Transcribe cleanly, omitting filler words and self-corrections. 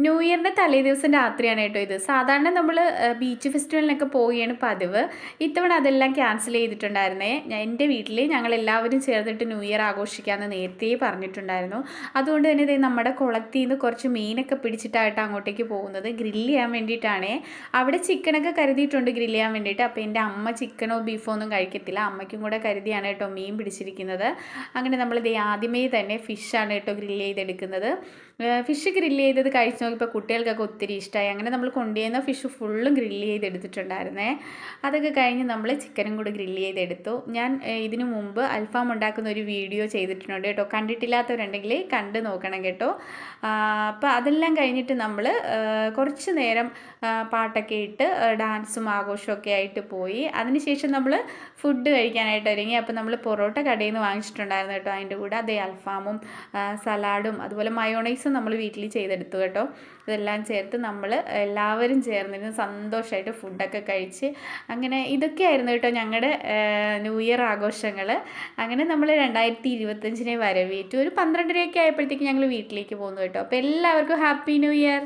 New ഇയറിൻ്റെ തലേദിവസം രാത്രിയാണ് കേട്ടോ ഇത്. സാധാരണ നമ്മൾ ബീച്ച് ഫെസ്റ്റിവലിനൊക്കെ പോവുകയാണ് പതിവ്. ഇത്തവണ അതെല്ലാം ക്യാൻസൽ ചെയ്തിട്ടുണ്ടായിരുന്നേ. എൻ്റെ വീട്ടിൽ ഞങ്ങളെല്ലാവരും ചേർന്നിട്ട് ന്യൂ ഇയർ ആഘോഷിക്കാമെന്ന് നേരത്തെ പറഞ്ഞിട്ടുണ്ടായിരുന്നു. അതുകൊണ്ട് തന്നെ ദേ നമ്മുടെ കുളത്തിൽ നിന്ന് കുറച്ച് മീനൊക്കെ പിടിച്ചിട്ടായിട്ട് അങ്ങോട്ടേക്ക് പോകുന്നത് ഗ്രില്ല് ചെയ്യാൻ വേണ്ടിയിട്ടാണേ. അവിടെ ചിക്കനൊക്കെ കരുതിയിട്ടുണ്ട് ഗ്രില്ല് ചെയ്യാൻ വേണ്ടിയിട്ട്. അപ്പോൾ എൻ്റെ അമ്മ ചിക്കനോ ബീഫോ ഒന്നും കഴിക്കത്തില്ല. അമ്മയ്ക്കും കൂടെ കരുതിയാണ് കേട്ടോ മീൻ പിടിച്ചിരിക്കുന്നത്. അങ്ങനെ നമ്മൾ ദേ ആദ്യമേ തന്നെ ഫിഷാണ് കേട്ടോ ഗ്രില്ല് ചെയ്തെടുക്കുന്നത്. ഫിഷ് ഗ്രില്ല് ചെയ്തത് കഴിച്ച് നോക്കിയപ്പോൾ കുട്ടികൾക്കൊക്കെ ഒത്തിരി ഇഷ്ടമായി. അങ്ങനെ നമ്മൾ കൊണ്ടുവന്ന ഫിഷ് ഫുള്ളും ഗ്രില്ല് ചെയ്തെടുത്തിട്ടുണ്ടായിരുന്നേ. അതൊക്കെ കഴിഞ്ഞ് നമ്മൾ ചിക്കനും കൂടി ഗ്രില്ല് ചെയ്തെടുത്തു. ഞാൻ ഇതിനു മുമ്പ് അൽഫാം ഉണ്ടാക്കുന്ന ഒരു വീഡിയോ ചെയ്തിട്ടുണ്ട് കേട്ടോ. കണ്ടിട്ടില്ലാത്തവരുണ്ടെങ്കിൽ കണ്ട് നോക്കണം കേട്ടോ. അപ്പോൾ അതെല്ലാം കഴിഞ്ഞിട്ട് നമ്മൾ കുറച്ച് നേരം പാട്ടൊക്കെ ഇട്ട് ഡാൻസും ആഘോഷമൊക്കെ ആയിട്ട് പോയി. അതിനുശേഷം നമ്മൾ ഫുഡ് കഴിക്കാനായിട്ട് ഒരുങ്ങി. അപ്പോൾ നമ്മൾ പൊറോട്ട കടയിൽ നിന്ന് വാങ്ങിച്ചിട്ടുണ്ടായിരുന്നു കേട്ടോ. അതിൻ്റെ കൂടെ അതേ അൽഫാമും സലാഡും അതുപോലെ മയോണൈസും നമ്മൾ വീട്ടിൽ ചെയ്തെടുത്തു കേട്ടോ. ഇതെല്ലാം ചേർത്ത് നമ്മൾ എല്ലാവരും ചേർന്നിരുന്ന് സന്തോഷമായിട്ട് ഫുഡൊക്കെ കഴിച്ച് അങ്ങനെ ഇതൊക്കെയായിരുന്നു കേട്ടോ ഞങ്ങളുടെ ന്യൂ ഇയർ ആഘോഷങ്ങൾ. അങ്ങനെ നമ്മൾ 2025 വരവേറ്റു. ഒരു 12:30 ആയപ്പോഴത്തേക്ക് ഞങ്ങൾ വീട്ടിലേക്ക് പോന്നു കേട്ടോ. അപ്പോൾ എല്ലാവർക്കും ഹാപ്പി ന്യൂ ഇയർ.